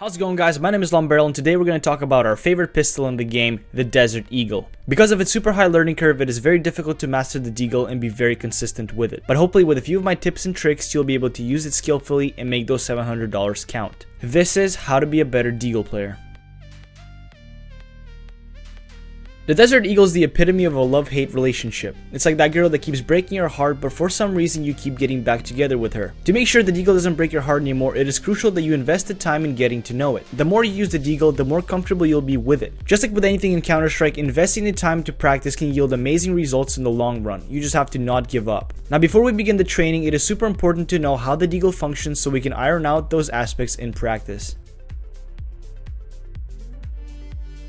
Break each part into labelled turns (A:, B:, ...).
A: How's it going, guys? My name is LongBarrel, and today we're going to talk about our favorite pistol in the game, the Desert Eagle. Because of its super high learning curve, it is very difficult to master the Deagle and be very consistent with it. But hopefully with a few of my tips and tricks, you'll be able to use it skillfully and make those $700 count. This is how to be a better Deagle player. The Desert Eagle is the epitome of a love-hate relationship. It's like that girl that keeps breaking your heart, but for some reason you keep getting back together with her. To make sure the Deagle doesn't break your heart anymore, it is crucial that you invest the time in getting to know it. The more you use the Deagle, the more comfortable you'll be with it. Just like with anything in Counter-Strike, investing the time to practice can yield amazing results in the long run. You just have to not give up. Now, before we begin the training, it is super important to know how the Deagle functions so we can iron out those aspects in practice.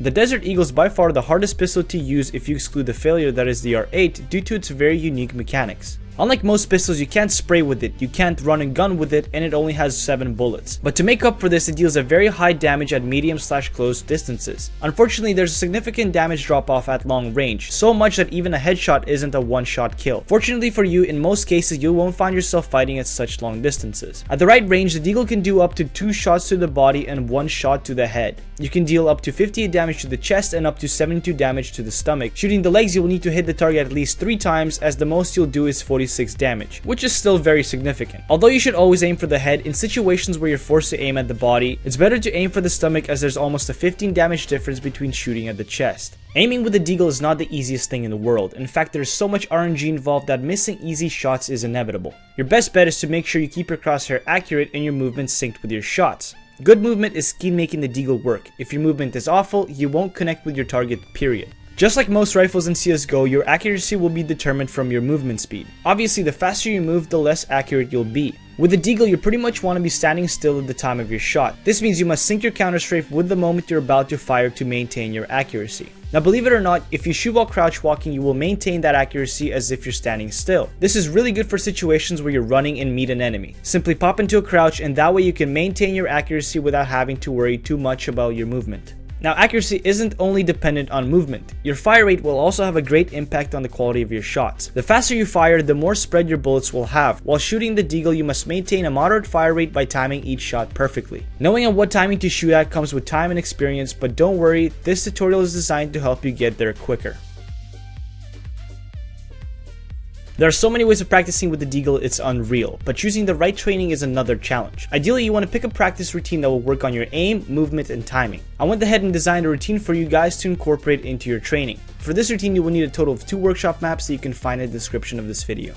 A: The Desert Eagle is by far the hardest pistol to use if you exclude the failure that is the R8 due to its very unique mechanics. Unlike most pistols, you can't spray with it, you can't run and gun with it, and it only has 7 bullets. But to make up for this, it deals a very high damage at medium/close distances. Unfortunately, there's a significant damage drop off at long range, so much that even a headshot isn't a one-shot kill. Fortunately for you, in most cases you won't find yourself fighting at such long distances. At the right range, the Deagle can do up to 2 shots to the body and 1 shot to the head. You can deal up to 58 damage to the chest and up to 72 damage to the stomach. Shooting the legs, you will need to hit the target at least 3 times, as the most you'll do is 46 damage, which is still very significant. Although you should always aim for the head, in situations where you're forced to aim at the body, it's better to aim for the stomach, as there's almost a 15 damage difference between shooting at the chest. Aiming with the Deagle is not the easiest thing in the world. In fact, there's so much RNG involved that missing easy shots is inevitable. Your best bet is to make sure you keep your crosshair accurate and your movement synced with your shots. Good movement is key in making the Deagle work. If your movement is awful, you won't connect with your target, period. Just like most rifles in CSGO, your accuracy will be determined from your movement speed. Obviously, the faster you move, the less accurate you'll be. With the Deagle, you pretty much want to be standing still at the time of your shot. This means you must sync your counter strafe with the moment you're about to fire to maintain your accuracy. Now, believe it or not, if you shoot while crouch walking, you will maintain that accuracy as if you're standing still. This is really good for situations where you're running and meet an enemy. Simply pop into a crouch, and that way you can maintain your accuracy without having to worry too much about your movement. Now, accuracy isn't only dependent on movement. Your fire rate will also have a great impact on the quality of your shots. The faster you fire, the more spread your bullets will have. While shooting the Deagle, you must maintain a moderate fire rate by timing each shot perfectly. Knowing on what timing to shoot at comes with time and experience, but don't worry, this tutorial is designed to help you get there quicker. There are so many ways of practicing with the Deagle, it's unreal, but choosing the right training is another challenge. Ideally, you want to pick a practice routine that will work on your aim, movement, and timing. I went ahead and designed a routine for you guys to incorporate into your training. For this routine, you will need a total of 2 workshop maps that you can find in the description of this video.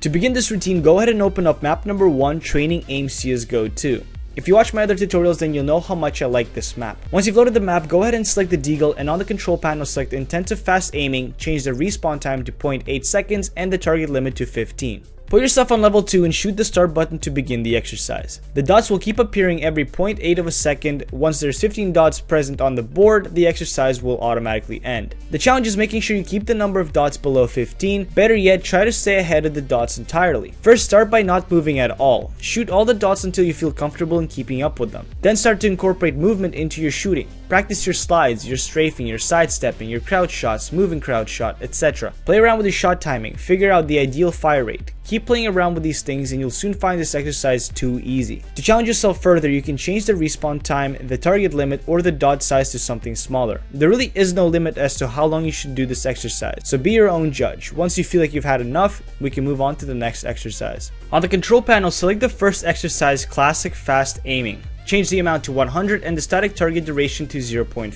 A: To begin this routine, go ahead and open up map number 1, Training Aim CSGO 2. If you watch my other tutorials, then you'll know how much I like this map. Once you've loaded the map, go ahead and select the Deagle, and on the control panel select Intensive Fast Aiming, change the respawn time to 0.8 seconds and the target limit to 15. Put yourself on level 2 and shoot the start button to begin the exercise. The dots will keep appearing every 0.8 of a second. Once there's 15 dots present on the board, the exercise will automatically end. The challenge is making sure you keep the number of dots below 15. Better yet, try to stay ahead of the dots entirely. First, start by not moving at all. Shoot all the dots until you feel comfortable in keeping up with them. Then start to incorporate movement into your shooting. Practice your slides, your strafing, your sidestepping, your crouch shots, moving crouch shot, etc. Play around with your shot timing, figure out the ideal fire rate. Keep playing around with these things and you'll soon find this exercise too easy. To challenge yourself further, you can change the respawn time, the target limit, or the dot size to something smaller. There really is no limit as to how long you should do this exercise, so be your own judge. Once you feel like you've had enough, we can move on to the next exercise. On the control panel, select the first exercise, Classic Fast Aiming. Change the amount to 100 and the static target duration to 0.5.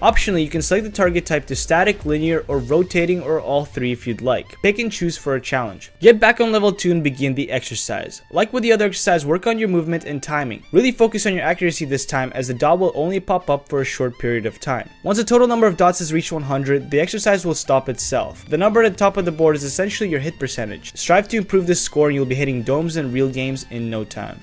A: Optionally, you can select the target type to static, linear, or rotating, or all 3 if you'd like. Pick and choose for a challenge. Get back on level 2 and begin the exercise. Like with the other exercise, work on your movement and timing. Really focus on your accuracy this time, as the dot will only pop up for a short period of time. Once the total number of dots has reached 100, the exercise will stop itself. The number at the top of the board is essentially your hit percentage. Strive to improve this score and you'll be hitting domes in real games in no time.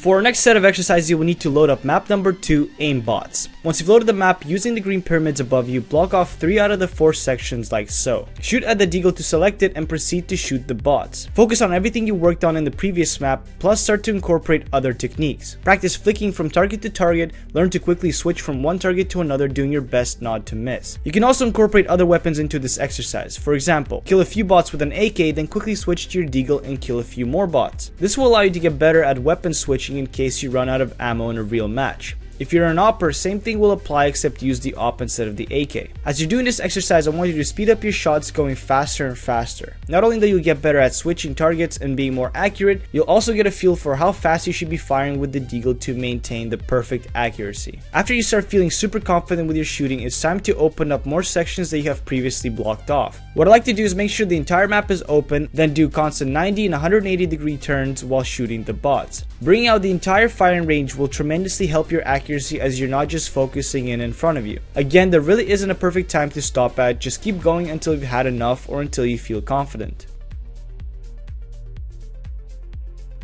A: For our next set of exercises, you will need to load up map number 2, aim bots. Once you've loaded the map, using the green pyramids above you, block off 3 out of the 4 sections like so. Shoot at the Deagle to select it and proceed to shoot the bots. Focus on everything you worked on in the previous map, plus start to incorporate other techniques. Practice flicking from target to target, learn to quickly switch from one target to another, doing your best not to miss. You can also incorporate other weapons into this exercise. For example, kill a few bots with an AK, then quickly switch to your Deagle and kill a few more bots. This will allow you to get better at weapon switching in case you run out of ammo in a real match. If you're an opper, same thing will apply except use the op instead of the AK. As you're doing this exercise, I want you to speed up your shots going faster and faster. Not only that you'll get better at switching targets and being more accurate, you'll also get a feel for how fast you should be firing with the Deagle to maintain the perfect accuracy. After you start feeling super confident with your shooting, it's time to open up more sections that you have previously blocked off. What I like to do is make sure the entire map is open, then do constant 90 and 180 degree turns while shooting the bots. Bringing out the entire firing range will tremendously help your accuracy as you're not just focusing in front of you. Again, there really isn't a perfect time to stop at, just keep going until you've had enough or until you feel confident.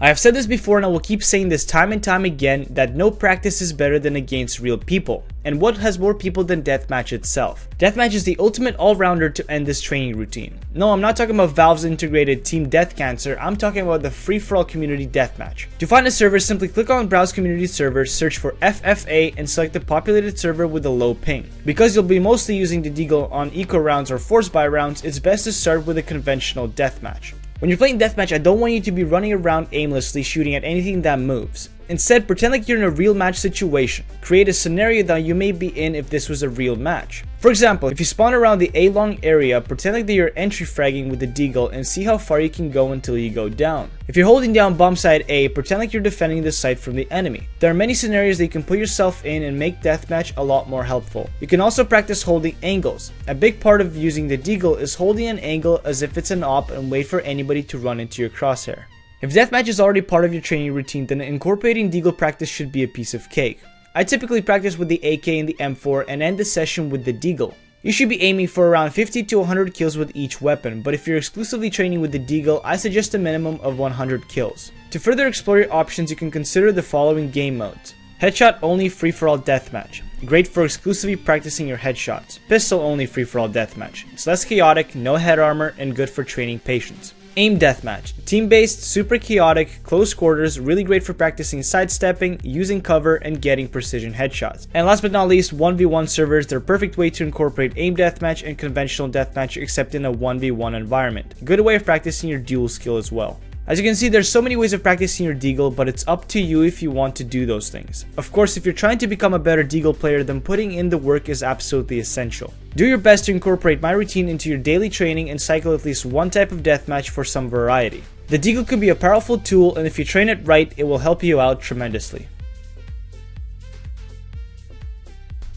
A: I have said this before and I will keep saying this time and time again that no practice is better than against real people. And what has more people than Deathmatch itself? Deathmatch is the ultimate all-rounder to end this training routine. No, I'm not talking about Valve's integrated Team Death Cancer, I'm talking about the free-for-all community Deathmatch. To find a server, simply click on Browse Community Server, search for FFA, and select the populated server with a low ping. Because you'll be mostly using the Deagle on eco rounds or force buy rounds, it's best to start with a conventional Deathmatch. When you're playing Deathmatch, I don't want you to be running around aimlessly shooting at anything that moves. Instead, pretend like you're in a real match situation. Create a scenario that you may be in if this was a real match. For example, if you spawn around the A-long area, pretend like that you're entry fragging with the Deagle and see how far you can go until you go down. If you're holding down bomb site A, pretend like you're defending the site from the enemy. There are many scenarios that you can put yourself in and make Deathmatch a lot more helpful. You can also practice holding angles. A big part of using the Deagle is holding an angle as if it's an op and wait for anybody to run into your crosshair. If Deathmatch is already part of your training routine, then incorporating Deagle practice should be a piece of cake. I typically practice with the AK and the M4 and end the session with the Deagle. You should be aiming for around 50 to 100 kills with each weapon, but if you're exclusively training with the Deagle, I suggest a minimum of 100 kills. To further explore your options, you can consider the following game modes. Headshot only free-for-all deathmatch. Great for exclusively practicing your headshots. Pistol only free-for-all deathmatch. It's less chaotic, no head armor, and good for training patience. Aim deathmatch. Team-based, super chaotic, close quarters, really great for practicing sidestepping, using cover, and getting precision headshots. And last but not least, 1v1 servers. They're a perfect way to incorporate aim deathmatch and conventional deathmatch except in a 1v1 environment. Good way of practicing your dual skill as well. As you can see, there's so many ways of practicing your Deagle, but it's up to you if you want to do those things. Of course, if you're trying to become a better Deagle player, then putting in the work is absolutely essential. Do your best to incorporate my routine into your daily training and cycle at least one type of deathmatch for some variety. The Deagle can be a powerful tool, and if you train it right, it will help you out tremendously.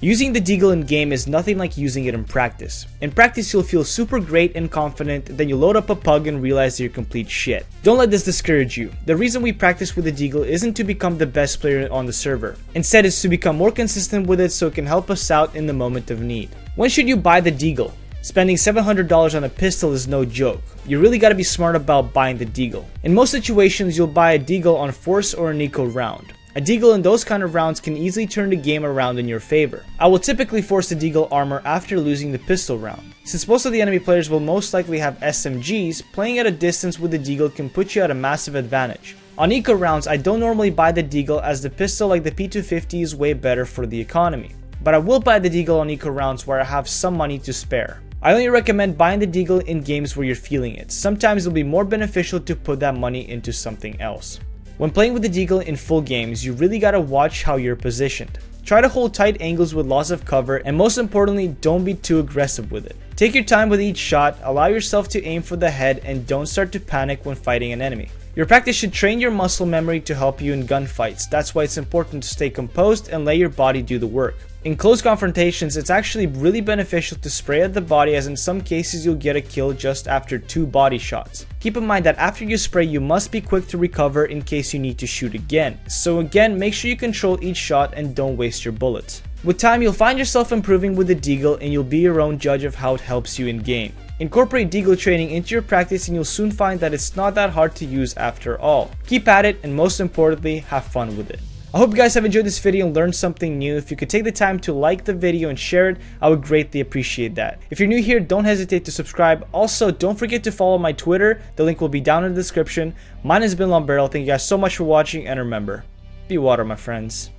A: Using the Deagle in game is nothing like using it in practice. In practice, you'll feel super great and confident, then you load up a pug and realize you're complete shit. Don't let this discourage you. The reason we practice with the Deagle isn't to become the best player on the server. Instead, it's to become more consistent with it so it can help us out in the moment of need. When should you buy the Deagle? Spending $700 on a pistol is no joke. You really gotta be smart about buying the Deagle. In most situations, you'll buy a Deagle on force or an eco round. A Deagle in those kind of rounds can easily turn the game around in your favor. I will typically force the Deagle armor after losing the pistol round. Since most of the enemy players will most likely have SMGs, playing at a distance with the Deagle can put you at a massive advantage. On eco rounds, I don't normally buy the Deagle as the pistol like the P250 is way better for the economy. But I will buy the Deagle on eco rounds where I have some money to spare. I only recommend buying the Deagle in games where you're feeling it. Sometimes it'll be more beneficial to put that money into something else. When playing with the Deagle in full games, you really gotta watch how you're positioned. Try to hold tight angles with loss of cover, and most importantly, don't be too aggressive with it. Take your time with each shot, allow yourself to aim for the head, and don't start to panic when fighting an enemy. Your practice should train your muscle memory to help you in gunfights. That's why it's important to stay composed and let your body do the work. In close confrontations, it's actually really beneficial to spray at the body, as in some cases you'll get a kill just after 2 body shots. Keep in mind that after you spray, you must be quick to recover in case you need to shoot again. So again, make sure you control each shot and don't waste your bullets. With time, you'll find yourself improving with the Deagle and you'll be your own judge of how it helps you in game. Incorporate Deagle training into your practice and you'll soon find that it's not that hard to use after all. Keep at it, and most importantly, have fun with it. I hope you guys have enjoyed this video and learned something new. If you could take the time to like the video and share it, I would greatly appreciate that. If you're new here, don't hesitate to subscribe. Also, don't forget to follow my Twitter. The link will be down in the description. Mine has been LongBarrel. Thank you guys so much for watching, and remember, be water, my friends.